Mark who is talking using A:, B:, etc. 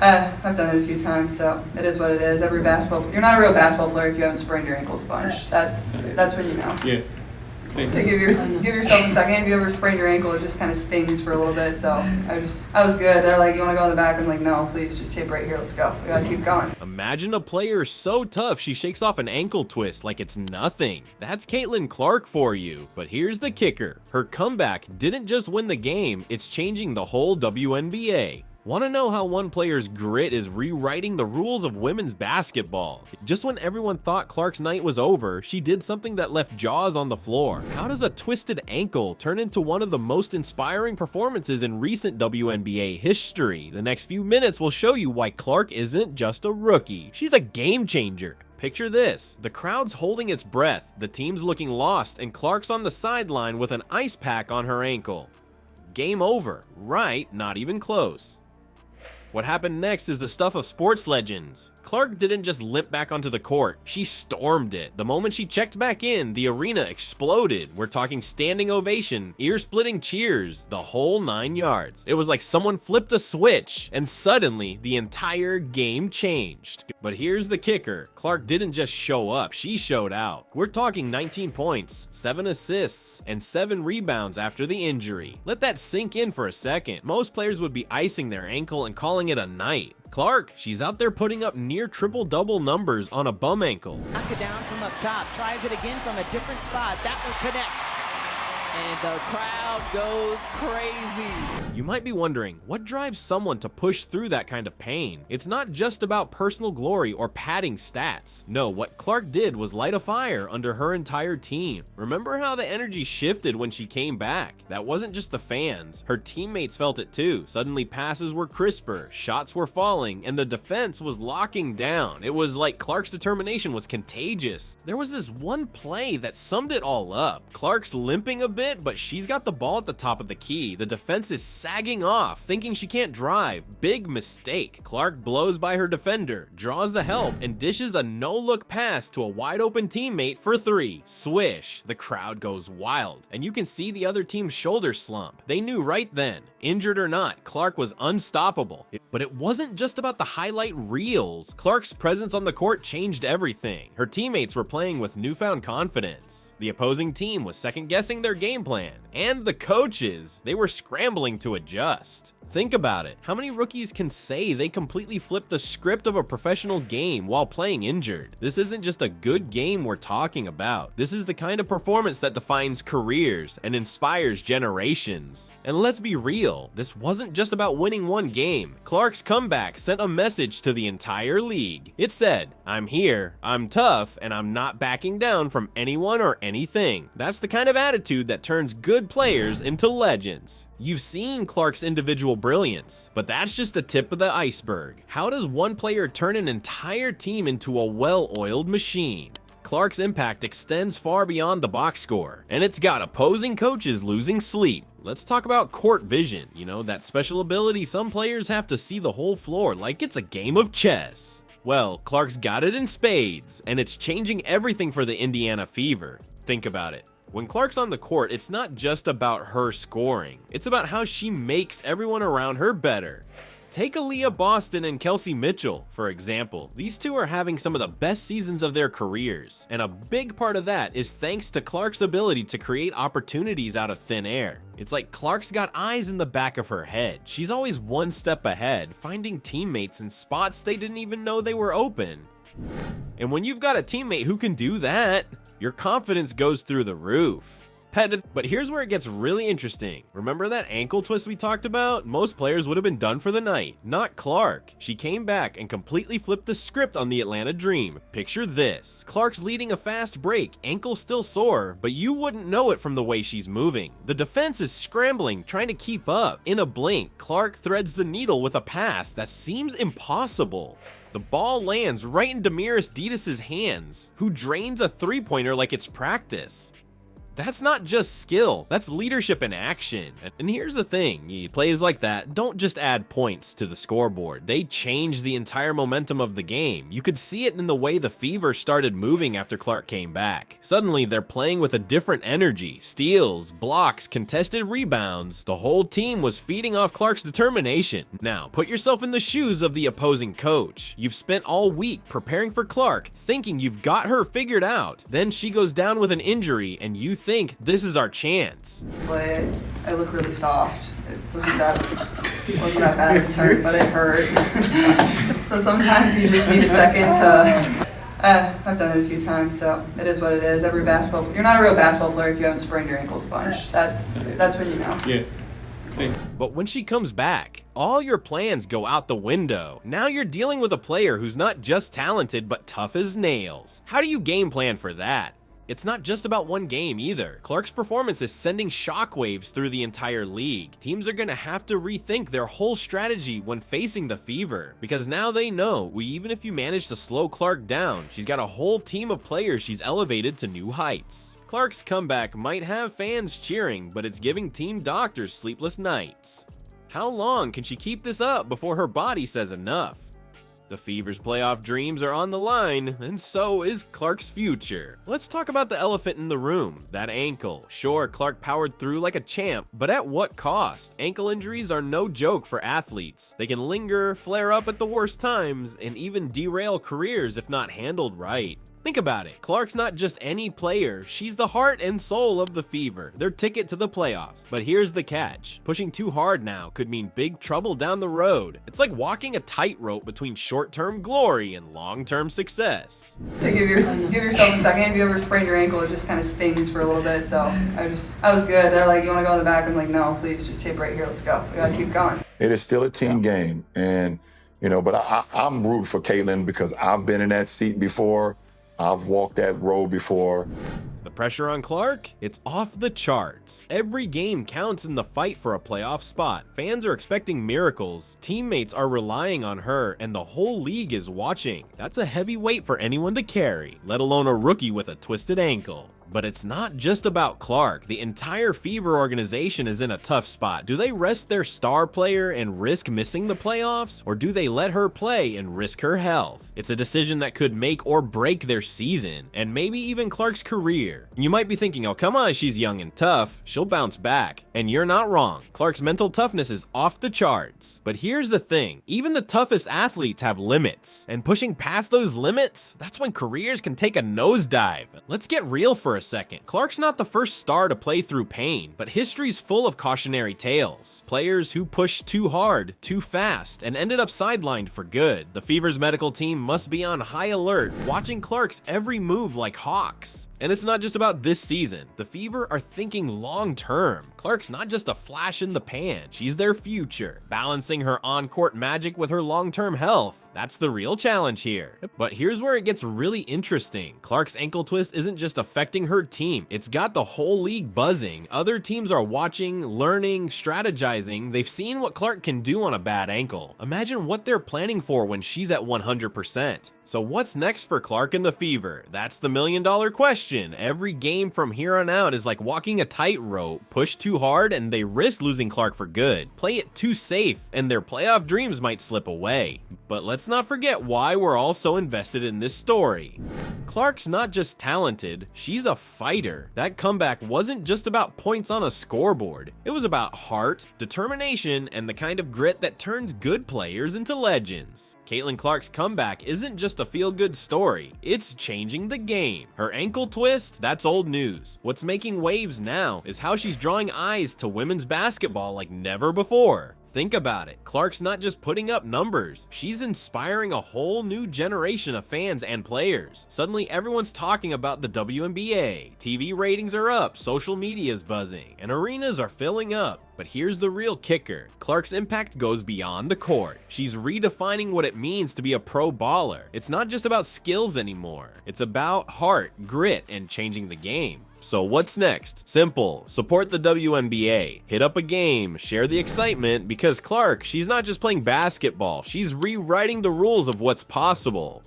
A: I've done it a few times, so it is what it is. You're not a real basketball player if you haven't sprained your ankles a bunch. That's when you know.
B: Yeah.
A: To give yourself a second. If you ever sprain your ankle, it just kind of stings for a little bit. So I was good. They're like, you want to go in the back? I'm like, no, please, just tape right here. Let's go. We gotta keep going.
C: Imagine a player so tough she shakes off an ankle twist like it's nothing. That's Caitlin Clark for you. But here's the kicker. Her comeback didn't just win the game, it's changing the whole WNBA. Want to know how one player's grit is rewriting the rules of women's basketball? Just when everyone thought Clark's night was over, she did something that left jaws on the floor. How does a twisted ankle turn into one of the most inspiring performances in recent WNBA history? The next few minutes will show you why Clark isn't just a rookie. She's a game changer. Picture this, the crowd's holding its breath, the team's looking lost, and Clark's on the sideline with an ice pack on her ankle. Game over, right? Not even close. What happened next is the stuff of sports legends. Clark didn't just limp back onto the court, she stormed it. The moment she checked back in, the arena exploded. We're talking standing ovation, ear-splitting cheers, the whole 9 yards. It was like someone flipped a switch, and suddenly the entire game changed. But here's the kicker, Clark didn't just show up, she showed out. We're talking 19 points, 7 assists, and 7 rebounds after the injury. Let that sink in for a second. Most players would be icing their ankle and calling it a night. Clark, she's out there putting up near triple-double numbers on a bum ankle.
D: Knock it down from up top, tries it again from a different spot. That one connects. And the crowd goes crazy.
C: You might be wondering, what drives someone to push through that kind of pain? It's not just about personal glory or padding stats. No, what Clark did was light a fire under her entire team. Remember how the energy shifted when she came back? That wasn't just the fans, her teammates felt it too. Suddenly passes were crisper, shots were falling, and the defense was locking down. It was like Clark's determination was contagious. There was this one play that summed it all up. Clark's limping a bit, but she's got the ball at the top of the key. The defense is sagging off, thinking she can't drive. Big mistake. Clark blows by her defender, draws the help, and dishes a no-look pass to a wide-open teammate for 3. Swish. The crowd goes wild, and you can see the other team's shoulders slump. They knew right then, injured or not, Clark was unstoppable. But it wasn't just about the highlight reels. Clark's presence on the court changed everything. Her teammates were playing with newfound confidence. The opposing team was second-guessing their game plan, and the coaches, they were scrambling to adjust. Think about it. How many rookies can say they completely flipped the script of a professional game while playing injured? This isn't just a good game we're talking about. This is the kind of performance that defines careers and inspires generations. And let's be real, this wasn't just about winning one game. Clark's comeback sent a message to the entire league. It said, I'm here, I'm tough, and I'm not backing down from anyone or anything. That's the kind of attitude that turns good players into legends. You've seen Clark's individual brilliance, but that's just the tip of the iceberg. How does one player turn an entire team into a well-oiled machine? Clark's impact extends far beyond the box score, and it's got opposing coaches losing sleep. Let's talk about court vision, that special ability some players have to see the whole floor like it's a game of chess. Well, Clark's got it in spades, and it's changing everything for the Indiana Fever. Think about it. When Clark's on the court, it's not just about her scoring. It's about how she makes everyone around her better. Take Aaliyah Boston and Kelsey Mitchell, for example. These two are having some of the best seasons of their careers, and a big part of that is thanks to Clark's ability to create opportunities out of thin air. It's like Clark's got eyes in the back of her head. She's always one step ahead, finding teammates in spots they didn't even know they were open. And when you've got a teammate who can do that, your confidence goes through the roof. But here's where it gets really interesting. Remember that ankle twist we talked about? Most players would have been done for the night. Not Clark. She came back and completely flipped the script on the Atlanta Dream. Picture this. Clark's leading a fast break, ankle still sore, but you wouldn't know it from the way she's moving. The defense is scrambling, trying to keep up. In a blink, Clark threads the needle with a pass that seems impossible. The ball lands right in Damiris Ditas' hands, who drains a three-pointer like it's practice. That's not just skill, that's leadership in action. And here's the thing, plays like that don't just add points to the scoreboard, they change the entire momentum of the game. You could see it in the way the Fever started moving after Clark came back. Suddenly they're playing with a different energy, steals, blocks, contested rebounds. The whole team was feeding off Clark's determination. Now, put yourself in the shoes of the opposing coach. You've spent all week preparing for Clark, thinking you've got her figured out. Then she goes down with an injury and you think this is our chance.
A: But I look really soft. It wasn't that bad of a turn, but it hurt. So sometimes you just need a second to. I've done it a few times, so it is what it is. You're not a real basketball player if you haven't sprained your ankles a bunch. That's when you know.
B: Yeah.
C: But when she comes back, all your plans go out the window. Now you're dealing with a player who's not just talented, but tough as nails. How do you game plan for that? It's not just about one game either. Clark's performance is sending shockwaves through the entire league. Teams are gonna have to rethink their whole strategy when facing the Fever, because now they know even if you manage to slow Clark down, she's got a whole team of players she's elevated to new heights. Clark's comeback might have fans cheering, but it's giving team doctors sleepless nights. How long can she keep this up before her body says enough? The Fever's playoff dreams are on the line, and so is Clark's future. Let's talk about the elephant in the room, that ankle. Sure, Clark powered through like a champ, but at what cost? Ankle injuries are no joke for athletes. They can linger, flare up at the worst times, and even derail careers if not handled right. Think about it, Clark's not just any player, she's the heart and soul of the Fever, their ticket to the playoffs. But here's the catch, pushing too hard now could mean big trouble down the road. It's like walking a tightrope between short-term glory and long-term success.
A: To give yourself a second. If you ever sprained your ankle, it just kind of stings for a little bit, so I was good. They're like, you want to go in the back? I'm like, no, please, just tape right here, let's go. We gotta keep going.
E: It is still a team game, and but I'm rooting for Caitlin because I've been in that seat before. I've walked that road before.
C: The pressure on Clark? It's off the charts. Every game counts in the fight for a playoff spot. Fans are expecting miracles, teammates are relying on her, and the whole league is watching. That's a heavy weight for anyone to carry, let alone a rookie with a twisted ankle. But it's not just about Clark. The entire Fever organization is in a tough spot. Do they rest their star player and risk missing the playoffs? Or do they let her play and risk her health? It's a decision that could make or break their season, and maybe even Clark's career. You might be thinking, oh come on, she's young and tough, she'll bounce back. And you're not wrong. Clark's mental toughness is off the charts. But here's the thing, even the toughest athletes have limits. And pushing past those limits, that's when careers can take a nosedive. Let's get real for a second. Clark's not the first star to play through pain, but history's full of cautionary tales. Players who pushed too hard, too fast, and ended up sidelined for good. The Fever's medical team must be on high alert, watching Clark's every move like hawks. And it's not just about this season. The Fever are thinking long term. Clark's not just a flash in the pan, she's their future. Balancing her on-court magic with her long-term health, that's the real challenge here. But here's where it gets really interesting. Clark's ankle twist isn't just affecting her team, it's got the whole league buzzing. Other teams are watching, learning, strategizing. They've seen what Clark can do on a bad ankle. Imagine what they're planning for when she's at 100%. So what's next for Clark and the Fever? That's the million-dollar question. Every game from here on out is like walking a tightrope. Push too hard and they risk losing Clark for good. Play it too safe and their playoff dreams might slip away. But let's not forget why we're all so invested in this story. Clark's not just talented, she's a fighter. That comeback wasn't just about points on a scoreboard. It was about heart, determination, and the kind of grit that turns good players into legends. Caitlin Clark's comeback isn't just a feel-good story, it's changing the game. Her ankle twist, that's old news. What's making waves now is how she's drawing eyes to women's basketball like never before. Think about it, Clark's not just putting up numbers, she's inspiring a whole new generation of fans and players. Suddenly everyone's talking about the WNBA, TV ratings are up, social media's buzzing, and arenas are filling up. But here's the real kicker, Clark's impact goes beyond the court. She's redefining what it means to be a pro baller. It's not just about skills anymore, it's about heart, grit, and changing the game. So what's next? Simple. Support the WNBA. Hit up a game. Share the excitement because Clark, she's not just playing basketball. She's rewriting the rules of what's possible.